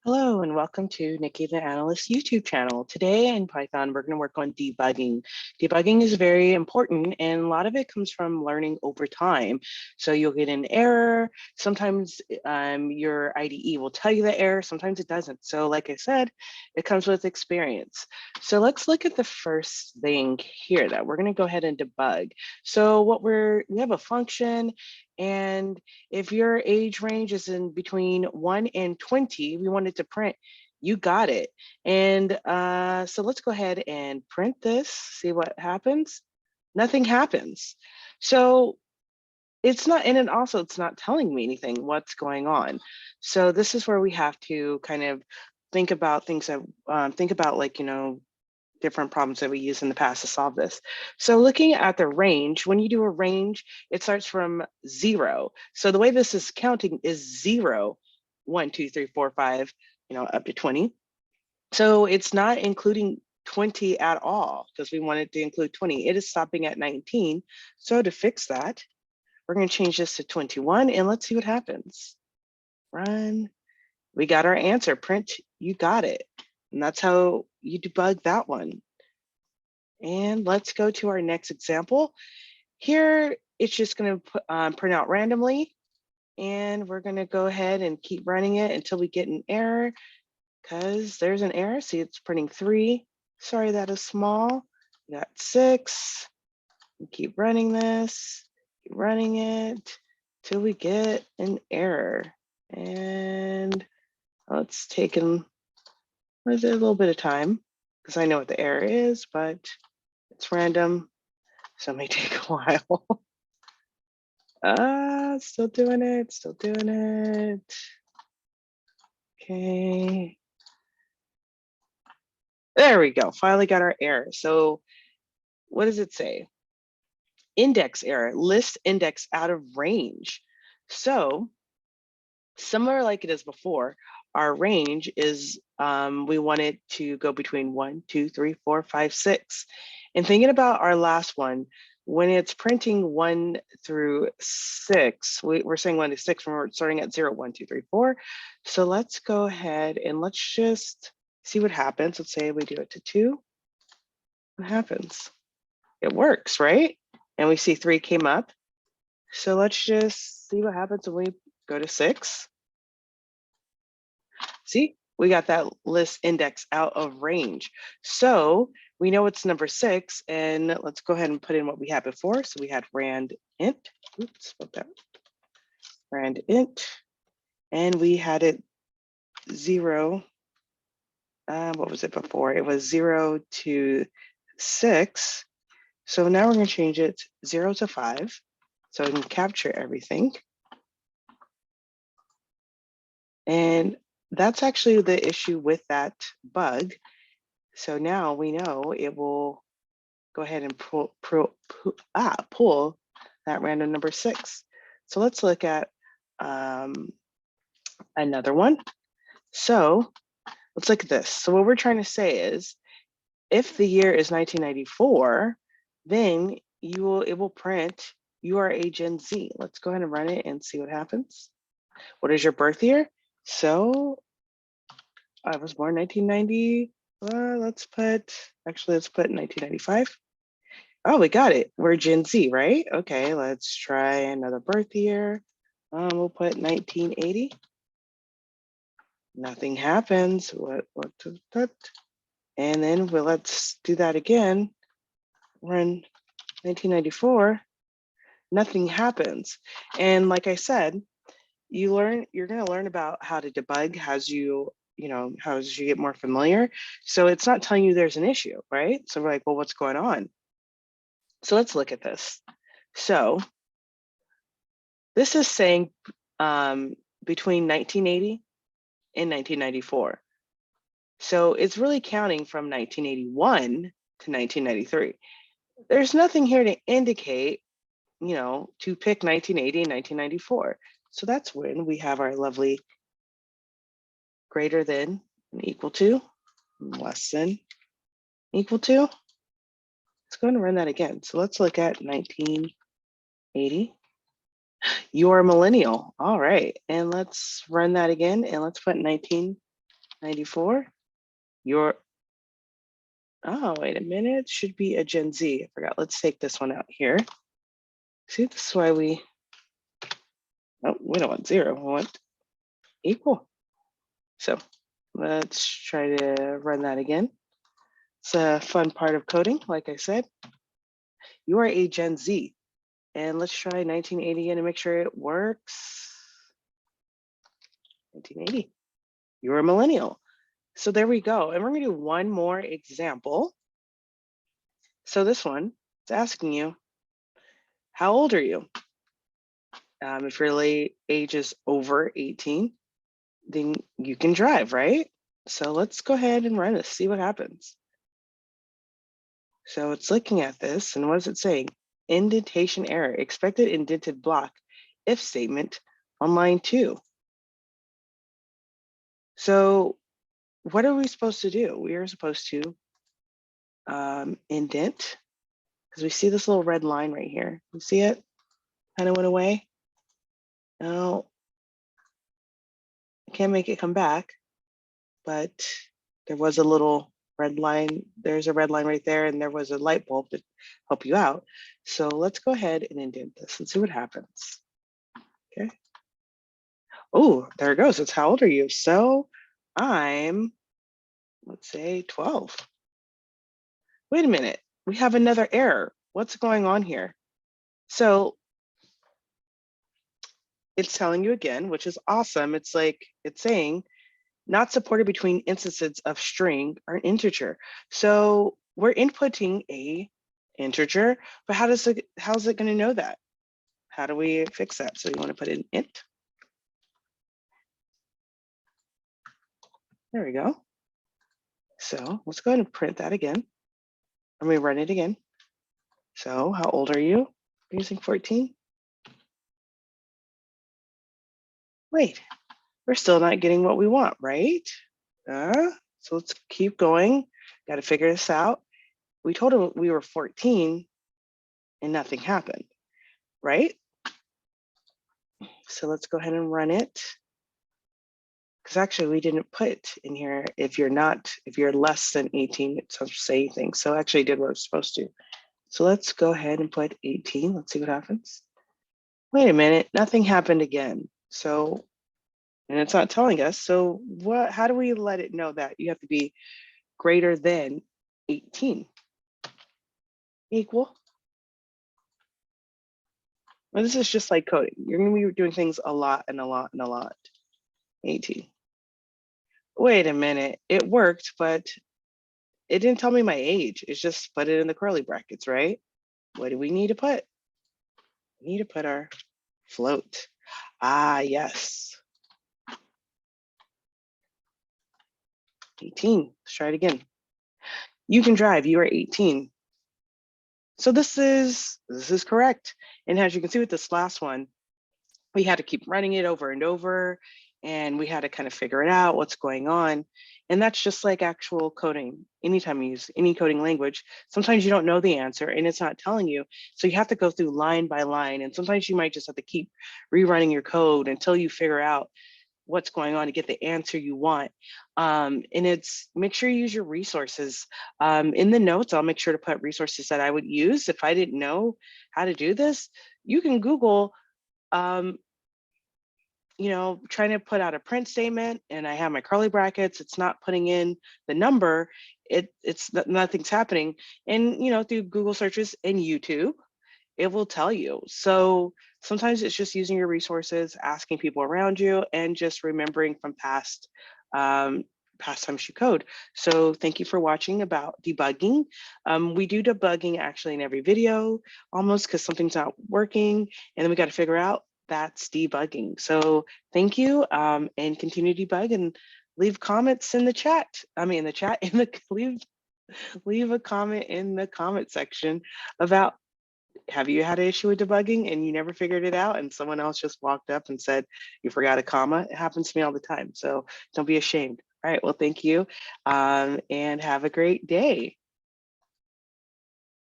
Hello and welcome to Nikki the Analyst YouTube channel. Today in Python, we're going to work on debugging. Debugging is very important and a lot of it comes from learning over time. So you'll get an error. Sometimes your IDE will tell you the error, sometimes it doesn't. So like I said, it comes with experience. So let's look at the first thing here that we're going to go ahead and debug. So we have a function, and if your age range is in between 1 and 20, we want it to print, you got it. And so let's go ahead and print this, see what happens. Nothing happens. So it's not, and then also it's not telling me anything, what's going on. So this is where we have to kind of think about things that, think about like, different problems that we used in the past to solve this. So looking at the range, when you do a range, it starts from 0. So the way this is counting is 0, 1, 2, 3, 4, 5, up to 20. So it's not including 20 at all because we wanted to include 20. It is stopping at 19. So to fix that, we're going to change this to 21 and let's see what happens. Run. We got our answer. Print, you got it. And that's how you debug that one. And let's go to our next example. Here, it's just going to print out randomly. And we're going to go ahead and keep running it until we get an error, because there's an error. See, it's printing 3. Sorry, that is small. We got 6. We keep running this, keep running it till we get an error. And it's taken a little bit of time because I know what the error is, but it's random, so it may take a while. Still doing it, still doing it. Okay. There we go, finally got our error. So what does it say? Index error, list index out of range. So similar like it is before, our range is, we want it to go between 1, 2, 3, 4, 5, 6. And thinking about our last one, when it's printing 1 through 6, we're saying 1 to 6 when we're starting at 0, 1, 2, 3, 4. So let's go ahead and let's just see what happens. Let's say we do it to 2. What happens? It works, right? And we see 3 came up. So let's just see what happens when we go to 6. See, we got that list index out of range. So we know it's number 6, and let's go ahead and put in what we had before. So we had rand int, oops, spelled that, rand int, and we had it 0. What was it before? It was 0 to 6. So now we're going to change it 0 to 5, so we can capture everything. And that's actually the issue with that bug. So now we know it will go ahead and pull that random number 6. So let's look at another one. So let's look at this. So what we're trying to say is, if the year is 1994, then it will print you are a Gen Z. Let's go ahead and run it and see what happens. What is your birth year? So I was born 1990. Let's put 1995. Oh, we got it. We're Gen Z, right? Okay, let's try another birth year. We'll put 1980. Nothing happens. What? And then let's do that again. We're in 1994. Nothing happens. And like I said, you're going to learn about how to debug as you get more familiar. So it's not telling you there's an issue, right? So we're like, well, what's going on? So let's look at this. So this is saying between 1980 and 1994. So it's really counting from 1981 to 1993. There's nothing here to indicate, to pick 1980 and 1994. So that's when we have our lovely greater than and equal to, less than, equal to. Let's go ahead and run that again. So let's look at 1980. You are a millennial. All right. And let's run that again. And let's put 19 94. You're, oh, wait a minute. Should be a Gen Z. I forgot. Let's take this one out here. See, this is why we don't want 0. We want equal. So let's try to run that again. It's a fun part of coding, like I said. You are a Gen Z. And let's try 1980 again to make sure it works. 1980. You're a millennial. So there we go. And we're going to do one more example. So this one, it's asking you, how old are you? If your age is over 18, then you can drive, right? So let's go ahead and run this, see what happens. So it's looking at this, and what is it saying? Indentation error, expected indented block, if statement on line 2. So what are we supposed to do? We are supposed to indent, because we see this little red line right here. You see it? Kind of went away. No, I can't make it come back, but there was a little red line. There's a red line right there, and there was a light bulb to help you out. So let's go ahead and indent this and see what happens. Okay. Oh, there it goes. It's how old are you? So I'm, let's say 12. Wait a minute. We have another error. What's going on here? So it's telling you again, which is awesome. It's like, it's saying not supported between instances of string or an integer. So we're inputting a integer, but how's it going to know that? How do we fix that? So you want to put in int. There we go. So let's go ahead and print that again. Let me run it again. So how old are you? Using 14? Wait, we're still not getting what we want, right? So let's keep going. Got to figure this out. We told him we were 14 and nothing happened, right? So let's go ahead and run it. Because actually we didn't put in here, if you're less than 18, it doesn't say anything. So actually I did what I was supposed to. So let's go ahead and put 18. Let's see what happens. Wait a minute, nothing happened again. So, and it's not telling us. So how do we let it know that you have to be greater than 18? Equal. Well, this is just like coding. You're going to be doing things a lot and a lot and a lot. 18. Wait a minute, it worked, but it didn't tell me my age. It's just put it in the curly brackets, right? What do we need to put? We need to put our float. Ah, yes. 18, let's try it again. You can drive, you are 18. So this is correct. And as you can see with this last one, we had to keep running it over and over, and we had to kind of figure it out, what's going on. And that's just like actual coding. Anytime you use any coding language, sometimes you don't know the answer and it's not telling you. So you have to go through line by line. And sometimes you might just have to keep rerunning your code until you figure out what's going on to get the answer you want. And make sure you use your resources. In the notes, I'll make sure to put resources that I would use if I didn't know how to do this. You can Google, trying to put out a print statement, and I have my curly brackets, it's not putting in the number, nothing's happening. And through Google searches and YouTube, it will tell you. So sometimes it's just using your resources, asking people around you, and just remembering from past times you code. So thank you for watching about debugging. We do debugging actually in every video, almost, because something's not working, and then we got to figure out that's debugging. So thank you, and continue to debug, and leave comments in the chat. Leave a comment in the comment section about, have you had an issue with debugging and you never figured it out, and someone else just walked up and said you forgot a comma? It happens to me all the time, so don't be ashamed. All right, well, thank you, and have a great day.